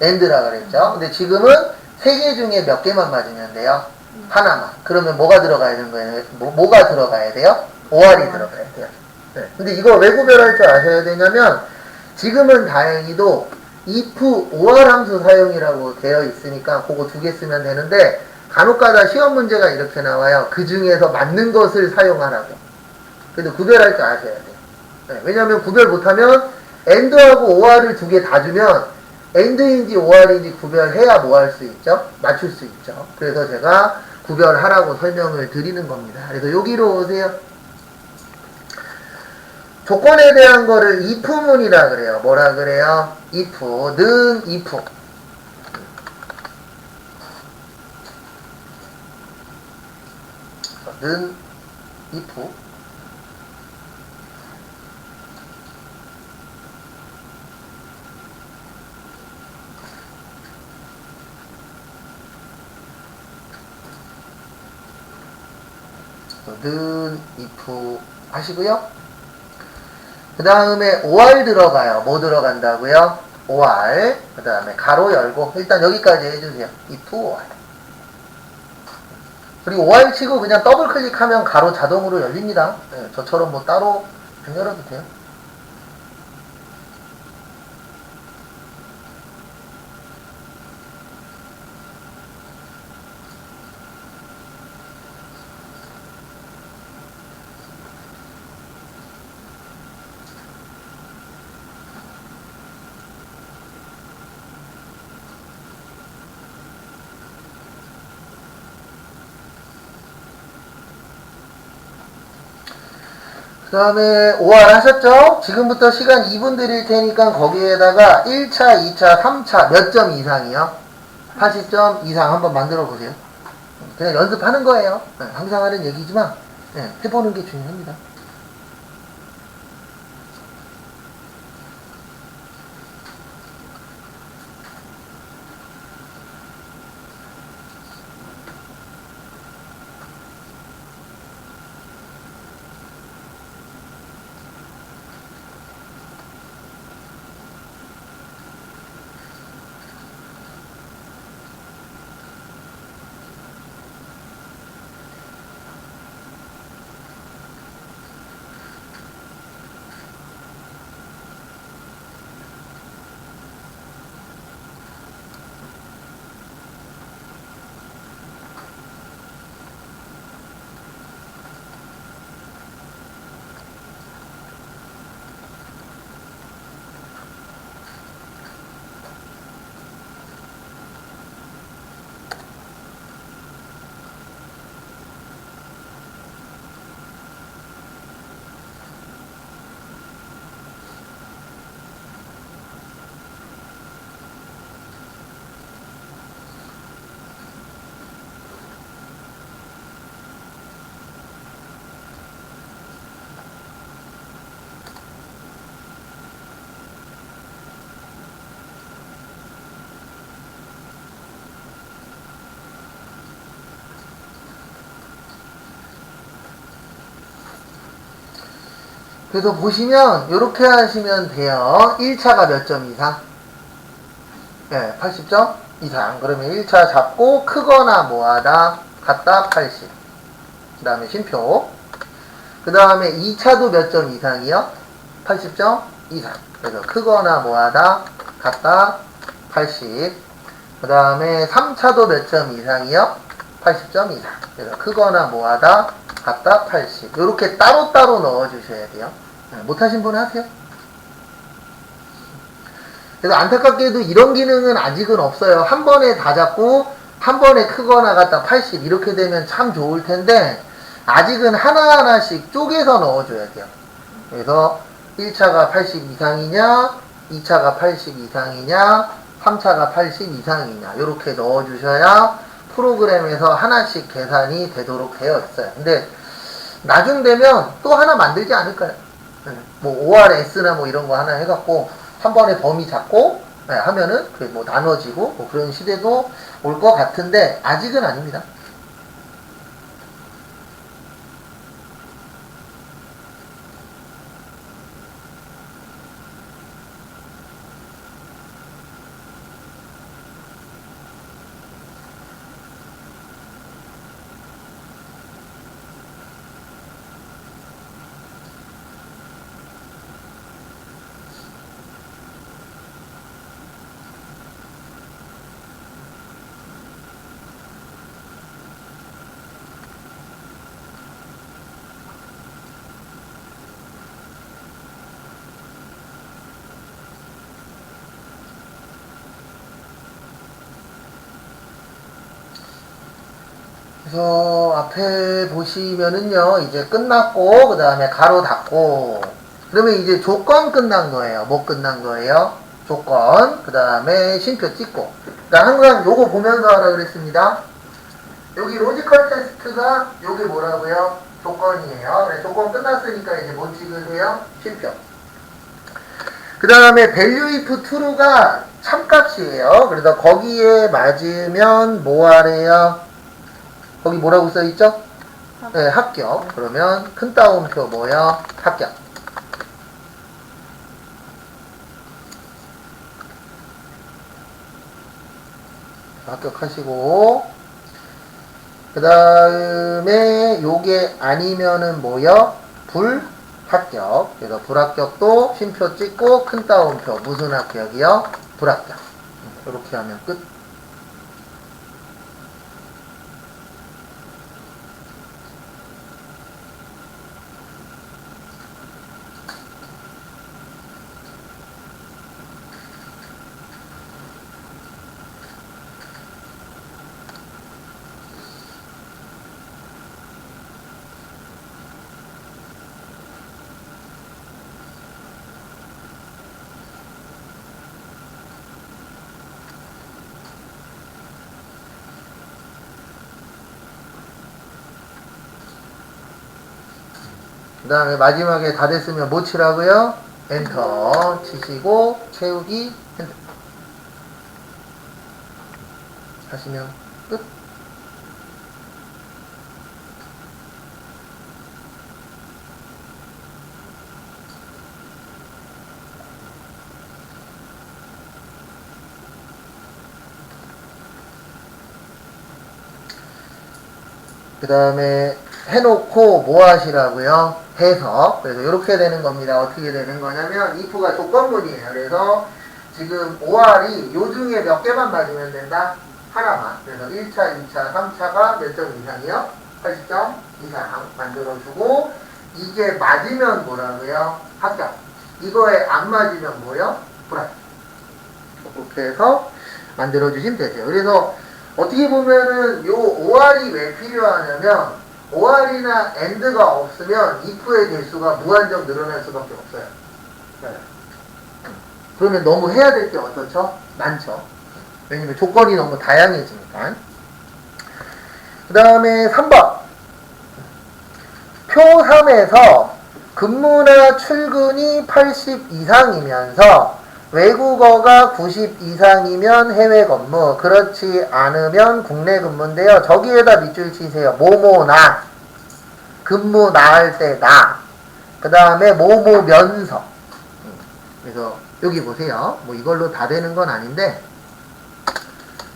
AND라 그랬죠. 근데 지금은 세 개 중에 몇 개만 맞으면 돼요? 하나만. 그러면 뭐가 들어가야 되는 거예요? 뭐가 들어가야 돼요? OR이 들어가야 돼요. 네. 근데 이거 왜 구별할 줄 아셔야 되냐면 지금은 다행히도 if OR 함수 사용이라고 되어 있으니까 그거 두 개 쓰면 되는데 간혹가다 시험 문제가 이렇게 나와요. 그 중에서 맞는 것을 사용하라고. 그래도 구별할 줄 아셔야 돼요. 네. 왜냐면 구별 못하면 AND하고 OR을 두 개 다 주면 AND인지 OR인지 구별해야 뭐 할 수 있죠? 맞출 수 있죠. 그래서 제가 구별하라고 설명을 드리는 겁니다. 그래서 여기로 오세요. 조건에 대한 거를 if문이라 그래요. 뭐라 그래요? if, 는 if. 는 if. 는 if 하시고요. 그 다음에 OR 들어가요. 뭐 들어간다고요? OR. 그 다음에 가로 열고 일단 여기까지 해주세요. if OR. 그리고 OR 치고 그냥 더블 클릭하면 가로 자동으로 열립니다. 네, 저처럼 뭐 따로 안 열어도 돼요. 그 다음에 OR 하셨죠? 지금부터 시간 2분 드릴 테니까 거기에다가 1차, 2차, 3차 몇 점 이상이요? 80점 이상 한번 만들어 보세요. 그냥 연습하는 거예요. 네, 항상 하는 얘기지만 네, 해보는 게 중요합니다. 그래서 보시면 이렇게 하시면 돼요. 1차가 몇 점 이상? 네, 80점 이상. 그러면 1차 잡고 크거나 뭐하다 같다 80. 그 다음에 쉼표. 그 다음에 2차도 몇 점 이상이요? 80점 이상. 그래서 크거나 뭐하다 같다 80. 그 다음에 3차도 몇 점 이상이요? 80점 이상. 그래서 크거나 뭐하다 같다 80. 이렇게 따로따로 넣어주셔야 돼요. 못하신 분은 하세요. 그래서 안타깝게도 이런 기능은 아직은 없어요. 한 번에 다 잡고 한 번에 크거나 같다 80 이렇게 되면 참 좋을 텐데 아직은 하나하나씩 쪼개서 넣어줘야 돼요. 그래서 1차가 80 이상이냐 2차가 80 이상이냐 3차가 80 이상이냐 이렇게 넣어주셔야 프로그램에서 하나씩 계산이 되도록 되어 있어요. 근데 나중 되면 또 하나 만들지 않을까요? 뭐 ORS나 뭐 이런 거 하나 해갖고 한 번에 범위 잡고 하면은 뭐 나눠지고 뭐 그런 시대도 올 것 같은데 아직은 아닙니다. 그래서 앞에 보시면은요, 이제 끝났고, 그 다음에 가로 닫고, 그러면 이제 조건 끝난 거예요. 뭐 끝난 거예요? 조건, 그 다음에 쉼표 찍고. 그러니까 항상 요거 보면서 하라 그랬습니다. 여기 로지컬 테스트가 요게 뭐라고요? 조건이에요. 그래, 조건 끝났으니까 이제 뭐 찍으세요? 쉼표. 그 다음에 value if true가 참값이에요. 그래서 거기에 맞으면 뭐 하래요? 거기 뭐라고 써있죠? 네, 합격. 그러면 큰 따옴표 뭐요? 합격. 합격하시고, 그 다음에 요게 아니면은 뭐요? 불합격. 그래서 불합격도 쉼표 찍고 큰 따옴표 무슨 합격이요? 불합격. 이렇게 하면 끝. 그 다음에 마지막에 다 됐으면 뭐 치라고요? 엔터 치시고 채우기 엔터 하시면 끝. 그 다음에 해놓고 뭐 하시라고요? 해석. 그래서 이렇게 되는 겁니다. 어떻게 되는 거냐면 if가 조건문이에요. 그래서 지금 5R이 요 중에 몇 개만 맞으면 된다? 하나만. 그래서 1차, 2차, 3차가 몇 점 이상이요? 80점 이상 만들어주고, 이게 맞으면 뭐라고요? 합격. 이거에 안 맞으면 뭐요? 불합격. 이렇게 해서 만들어주시면 되세요. 그래서 어떻게 보면은 요 OR이 왜 필요하냐면 OR이나 AND가 없으면 if의 개수가 무한정 늘어날 수밖에 없어요. 네. 그러면 너무 해야 될 게 어떻죠? 많죠. 왜냐면 조건이 너무 다양해지니까. 그 다음에 3번. 표 3에서 근무나 출근이 80 이상이면서 외국어가 90 이상이면 해외 근무, 그렇지 않으면 국내 근무인데요. 저기에다 밑줄 치세요. 뭐뭐나, 근무 나 할 때 나, 그 다음에 뭐뭐면서. 그래서 여기 보세요. 뭐 이걸로 다 되는 건 아닌데,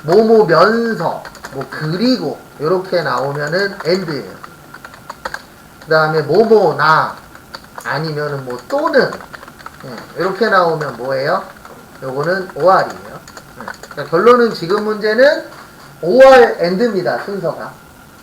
뭐뭐면서, 뭐 그리고 이렇게 나오면은 and예요. 그 다음에 뭐뭐나 아니면은 뭐 또는 이렇게 나오면 뭐예요? 요거는 OR이에요. 그러니까 결론은 지금 문제는 OR AND입니다. 순서가.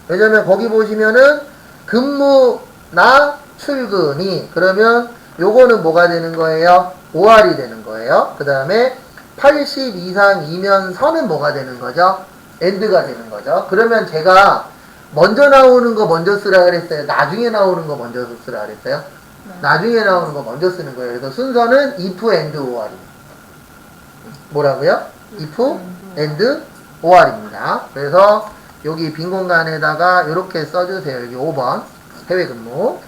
왜냐면 거기 보시면은 근무나 출근이, 그러면 요거는 뭐가 되는 거예요? OR이 되는 거예요. 그 다음에 80 이상이면서는 뭐가 되는 거죠? AND가 되는 거죠. 그러면 제가 먼저 나오는 거 먼저 쓰라 그랬어요? 나중에 나오는 거 먼저 쓰라 그랬어요? 나중에 나오는 거 먼저 쓰는 거예요. 그래서 순서는 if and or입니다. 뭐라고요? if and or입니다. 그래서 여기 빈 공간에다가 이렇게 써주세요. 여기 5번 해외 근무.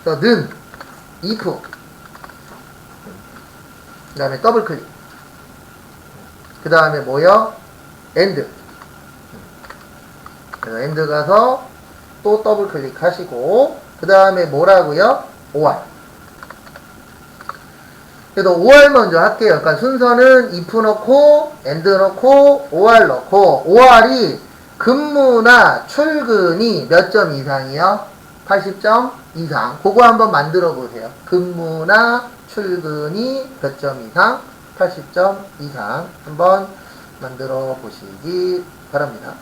그래서 는 if 그 다음에 더블 클릭. 그 다음에 뭐요? and. 그래서 and 가서 또 더블 클릭하시고, 그 다음에 뭐라고요? OR. 그래서 OR 먼저 할게요. 그러니까 순서는 if 넣고 and 넣고 OR 넣고, OR이 근무나 출근이 몇 점 이상이요? 80점 이상. 그거 한번 만들어 보세요. 근무나 출근이 몇 점 이상? 80점 이상. 한번 만들어 보시기 바랍니다.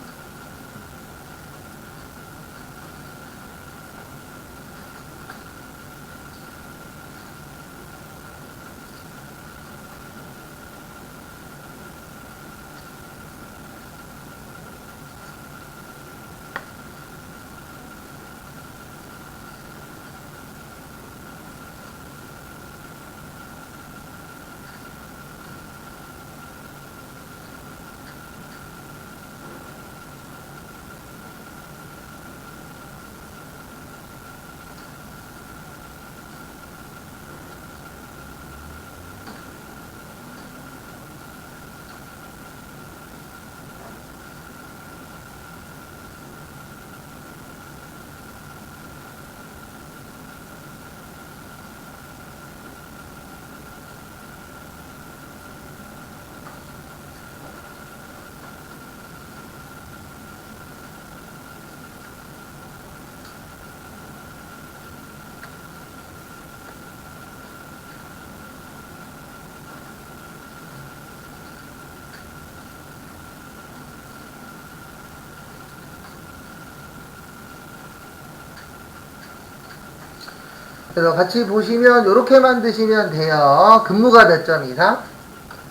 그래서 같이 보시면 이렇게 만드시면 돼요. 근무가 몇 점 이상?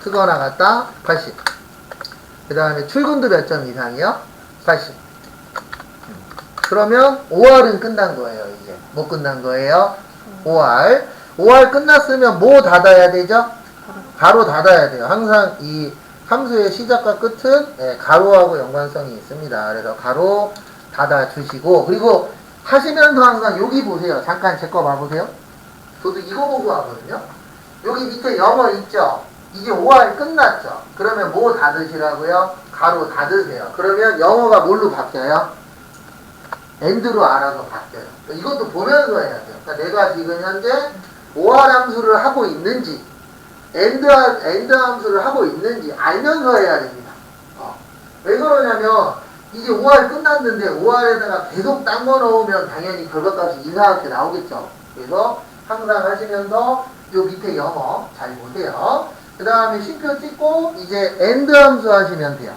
크거나 같다? 80. 그 다음에 출근도 몇 점 이상이요? 80. 그러면 5할은 끝난 거예요, 이제. 뭐 끝난 거예요? 5할. 5할 끝났으면 뭐 닫아야 되죠? 가로 닫아야 돼요. 항상 이 함수의 시작과 끝은 가로하고 연관성이 있습니다. 그래서 가로 닫아주시고, 그리고 하시면서 항상 여기 보세요. 잠깐 제 거 봐보세요. 저도 이거 보고 하거든요. 여기 밑에 영어 있죠? 이제 5할 끝났죠? 그러면 뭐 닫으시라고요? 가로 닫으세요. 그러면 영어가 뭘로 바뀌어요? end로 알아서 바뀌어요. 이것도 보면서 해야 돼요. 그러니까 내가 지금 현재 5할 함수를 하고 있는지, end 함수를 하고 있는지 알면서 해야 됩니다. 왜 그러냐면, 이제 5할 끝났는데 5할에다가 계속 딴 거 넣으면 당연히 결과값이 이상하게 나오겠죠. 그래서 항상 하시면서 요 밑에 영어 잘 보세요. 그 다음에 쉼표 찍고 이제 end 함수 하시면 돼요.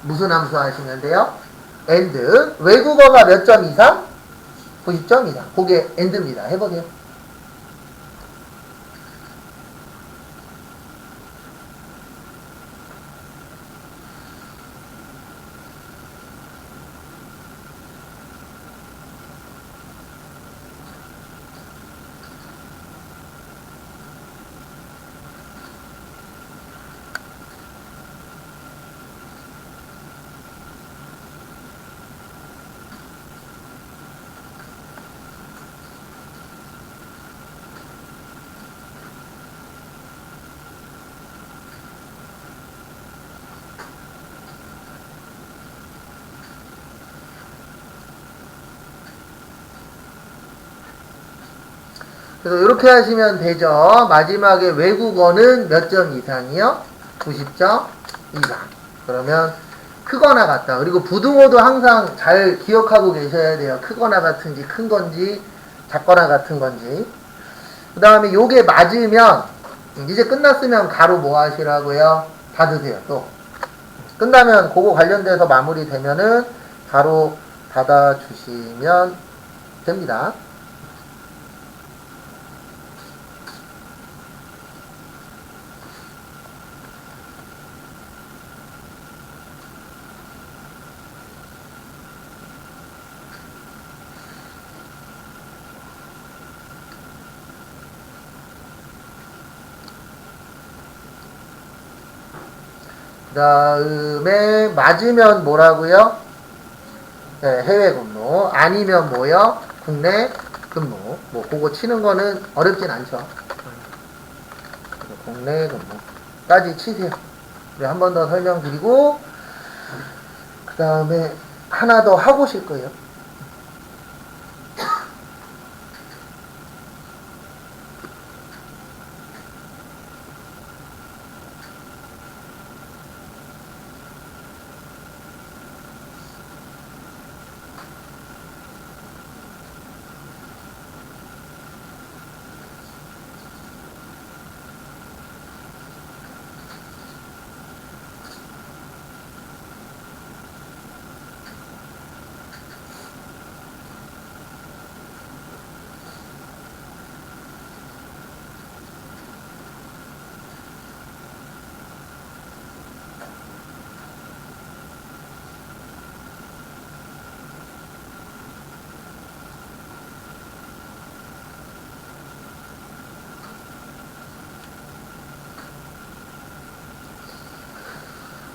무슨 함수 하시면 돼요? end. 외국어가 몇 점 이상? 90점 이상. 그게 end입니다. 해보세요. 그래서 이렇게 하시면 되죠. 마지막에 외국어는 몇 점 이상이요? 90점 이상. 그러면 크거나 같다. 그리고 부등호도 항상 잘 기억하고 계셔야 돼요. 크거나 같은지 큰 건지 작거나 같은 건지. 그 다음에 요게 맞으면 이제 끝났으면 가로 뭐 하시라고요? 닫으세요. 또 끝나면 그거 관련돼서 마무리 되면은 가로 닫아 주시면 됩니다. 그 다음에 맞으면 뭐라고요? 네, 해외 근무. 아니면 뭐요? 국내 근무. 뭐 그거 치는 거는 어렵진 않죠. 국내 근무까지 치세요. 우리 한 번 더 설명드리고 그 다음에 하나 더 하고 실 거예요.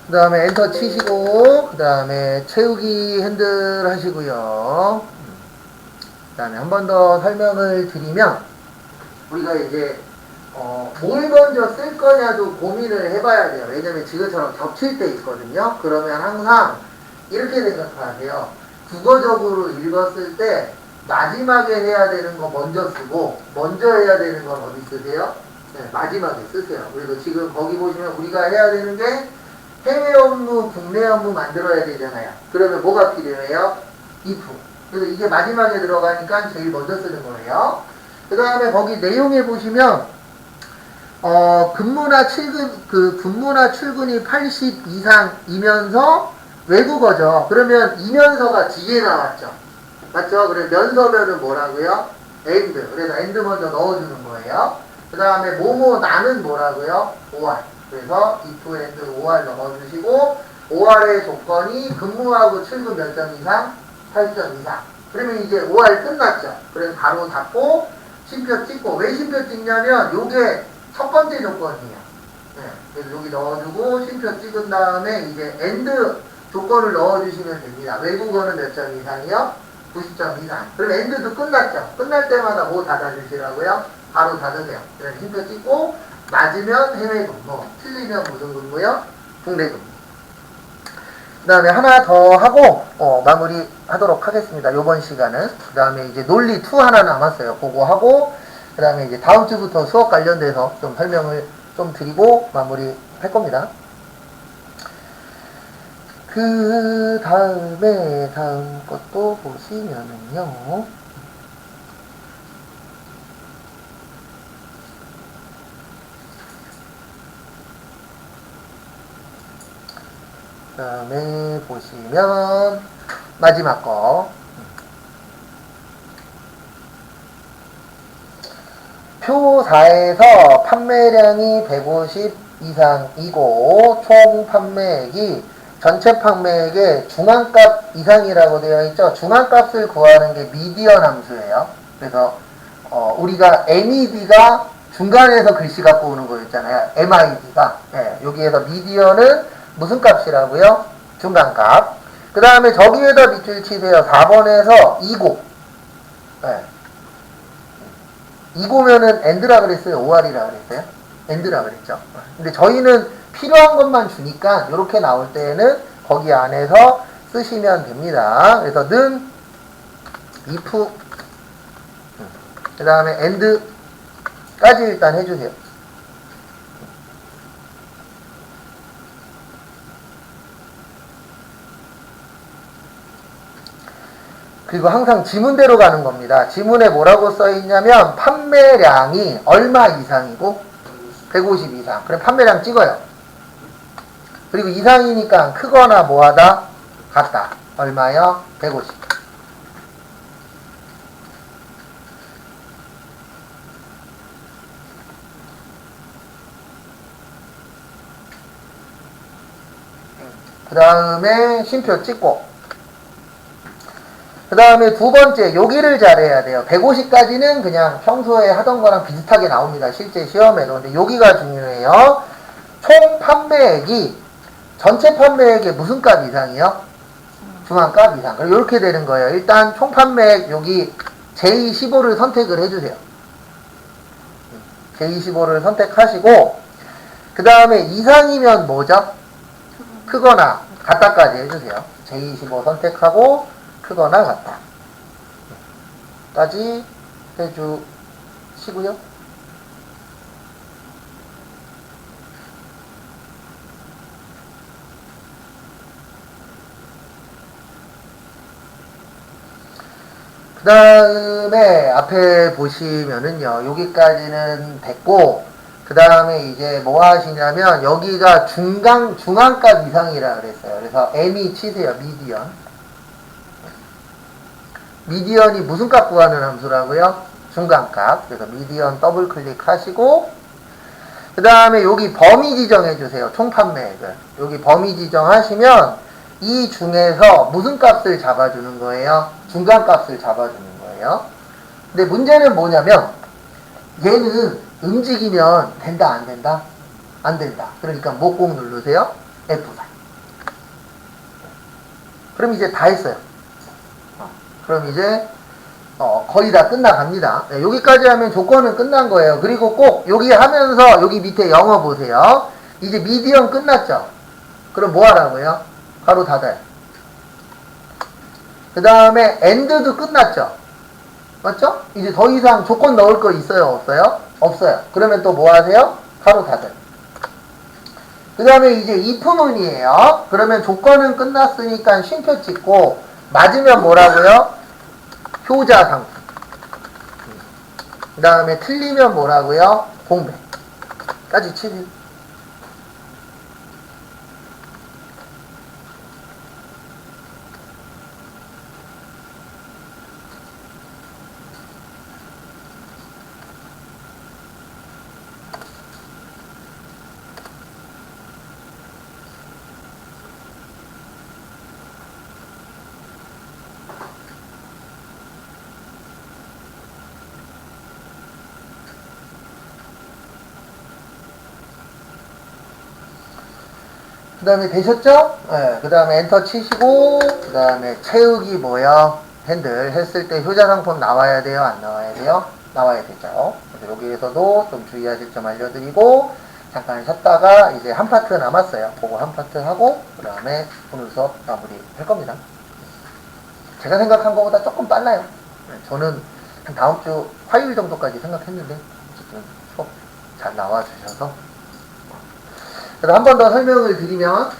그 다음에 엔터 치시고 그 다음에 채우기 핸들 하시고요. 그 다음에 한 번 더 설명을 드리면 우리가 이제 뭘 먼저 쓸 거냐도 고민을 해봐야 돼요. 왜냐면 지금처럼 겹칠 때 있거든요. 그러면 항상 이렇게 생각하세요. 국어적으로 읽었을 때 마지막에 해야 되는 거 먼저 쓰고 먼저 해야 되는 건 어디 쓰세요? 네, 마지막에 쓰세요. 그리고 지금 거기 보시면 우리가 해야 되는 게 해외 업무, 국내 업무 만들어야 되잖아요. 그러면 뭐가 필요해요? if. 그래서 이게 마지막에 들어가니까 제일 먼저 쓰는 거예요. 그 다음에 거기 내용에 보시면 근무나 출근이 80 이상이면서 외국어죠. 그러면 이면서가 뒤에 나왔죠. 맞죠? 그래 면서면은 뭐라고요? and. 그래서 and 먼저 넣어주는 거예요. 그 다음에 뭐뭐 나는 뭐라고요? or. 그래서 if and or 넣어주시고 OR의 조건이 근무하고 출근 몇 점 이상? 8점 이상. 그러면 이제 OR 끝났죠. 그래서 바로 닫고 쉼표 찍고, 왜 쉼표 찍냐면 요게 첫 번째 조건이에요. 네. 그래서 여기 넣어주고 쉼표 찍은 다음에 이제 AND 조건을 넣어주시면 됩니다. 외국어는 몇 점 이상이요? 90점 이상. 그럼 AND도 끝났죠. 끝날 때마다 뭐 닫아주시라고요? 바로 닫으세요. 그래서 쉼표 찍고 맞으면 해외 근무, 틀리면 무슨 근무요? 국내 근무. 그 다음에 하나 더 하고 마무리 하도록 하겠습니다. 요번 시간은. 그 다음에 이제 논리 2 하나 남았어요. 그거 하고 그 다음에 이제 다음 주부터 수업 관련돼서 좀 설명을 좀 드리고 마무리 할 겁니다. 그 다음에 다음 것도 보시면은요. 그 다음에 보시면 마지막 거 표 4에서 판매량이 150 이상이고 총 판매액이 전체 판매액의 중앙값 이상이라고 되어 있죠. 중앙값을 구하는 게 미디언 함수예요. 그래서 우리가 MED가 중간에서 글씨 갖고 오는 거였잖아요. MID가. 네, 여기에서 미디언은 무슨 값이라고요? 중간값. 그 다음에 저기에다 밑줄 치세요. 4번에서 이고. 네. 이고면은 AND라 그랬어요? OR이라 그랬어요? AND라 그랬죠. 근데 저희는 필요한 것만 주니까 이렇게 나올 때에는 거기 안에서 쓰시면 됩니다. 그래서 는 if 그 다음에 AND까지 일단 해주세요. 그리고 항상 지문대로 가는 겁니다. 지문에 뭐라고 써있냐면 판매량이 얼마 이상이고 150 이상. 그럼 판매량 찍어요. 그리고 이상이니까 크거나 뭐하다? 같다. 얼마요? 150. 그 다음에 쉼표 찍고 그 다음에 두 번째, 여기를 잘해야 돼요. 150까지는 그냥 평소에 하던 거랑 비슷하게 나옵니다. 실제 시험에도. 근데 여기가 중요해요. 총 판매액이 전체 판매액의 무슨 값 이상이요? 중앙값 이상. 그럼 이렇게 되는 거예요. 일단 총 판매액 여기 J25를 선택을 해주세요. J25를 선택하시고 그 다음에 이상이면 뭐죠? 크거나 같다까지 해주세요. J25 선택하고 크거나 같다 까지 해주시고요. 그 다음에 앞에 보시면은요, 여기까지는 됐고, 그 다음에 이제 뭐 하시냐면, 여기가 중앙값 이상이라 그랬어요. 그래서 M이 치세요, 미디언. 미디언이 무슨 값 구하는 함수라고요? 중간값. 그래서 미디언 더블 클릭하시고 그 다음에 여기 범위 지정해 주세요. 총 판매액을. 여기 범위 지정하시면 이 중에서 무슨 값을 잡아주는 거예요? 중간값을 잡아주는 거예요. 근데 문제는 뭐냐면 얘는 움직이면 된다 안 된다? 안 된다. 그러니까 뭐 꼭 누르세요? F4. 그럼 이제 다 했어요. 그럼 이제 거의 다 끝나갑니다. 네, 여기까지 하면 조건은 끝난 거예요. 그리고 꼭 여기 하면서 여기 밑에 영어 보세요. 이제 미디언 끝났죠? 그럼 뭐 하라고요? 가로 닫아요. 그 다음에 AND도 끝났죠? 맞죠? 이제 더 이상 조건 넣을 거 있어요? 없어요? 없어요. 그러면 또 뭐 하세요? 가로 닫아요. 그 다음에 이제 if문이에요. 그러면 조건은 끝났으니까 쉼표 찍고 맞으면 뭐라고요? 효자 상품. 그 다음에 틀리면 뭐라고요? 공백까지 치세요. 그 다음에 되셨죠? 네, 그 다음에 엔터 치시고, 그 다음에 채우기 뭐요? 핸들 했을 때 효자 상품 나와야 돼요? 안 나와야 돼요? 나와야 되죠. 그래서 여기에서도 좀 주의하실 점 알려드리고, 잠깐 쉬었다가 이제 한 파트 남았어요. 그거 한 파트 하고, 그 다음에 오늘 수업 마무리 할 겁니다. 제가 생각한 것보다 조금 빨라요. 네, 저는 한 다음 주 화요일 정도까지 생각했는데, 어쨌든 수업 잘 나와주셔서. 그래서 한 번 더 설명을 드리면,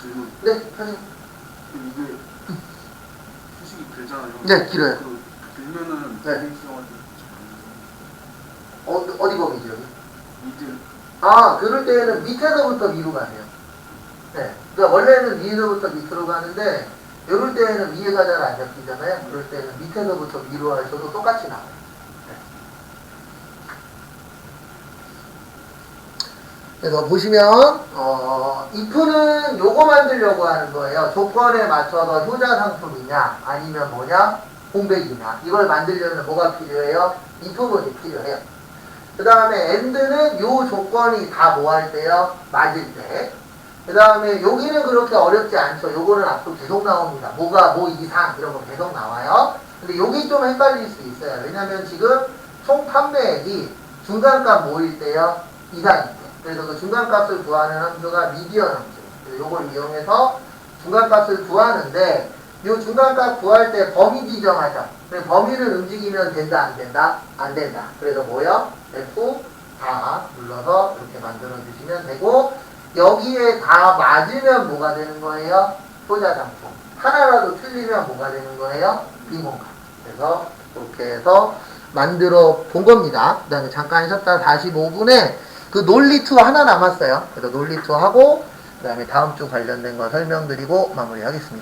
질문. 네, 선생님. 이게 휴식이 길잖아요. 네, 길어요. 길면은 네. 대행시정한테 어디 범위죠, 여기? 미드. 아, 그럴 때는 밑에서부터 위로 가세요. 네. 그러니까 원래는 위에서부터 밑으로 가는데, 이럴 때는 위에가 잘 안 잡히잖아요. 그럴 때는 밑에서부터 위로 하셔도 똑같이 나와요. 네. 그래서 보시면, if는 요거 만들려고 하는 거예요. 조건에 맞춰서 효자 상품이냐, 아니면 뭐냐, 공백이냐. 이걸 만들려면 뭐가 필요해요? if문이 필요해요. 그 다음에 and는 요 조건이 다 뭐 할 때요? 맞을 때. 그 다음에 여기는 그렇게 어렵지 않죠. 요거는 앞으로 계속 나옵니다. 뭐가 뭐 이상 이런 거 계속 나와요. 근데 여기 좀 헷갈릴 수 있어요. 왜냐면 지금 총 판매액이 중간값 뭐일 때요? 이상일 때. 그래서 그 중간값을 구하는 함수가 미디언 함수. 그래서 요걸 이용해서 중간값을 구하는데 요 중간값 구할 때 범위 지정하죠. 범위를 움직이면 된다 안 된다? 안 된다. 그래서 뭐요? F4 눌러서 이렇게 만들어 주시면 되고 여기에 다 맞으면 뭐가 되는 거예요? 효자 상품. 하나라도 틀리면 뭐가 되는 거예요? 비공감. 그래서 이렇게 해서 만들어 본 겁니다. 그 다음에 잠깐 쉬었다 45분에 그 논리2 하나 남았어요. 그래서 논리2 하고 그 다음에 다음 주 관련된 거 설명드리고 마무리하겠습니다.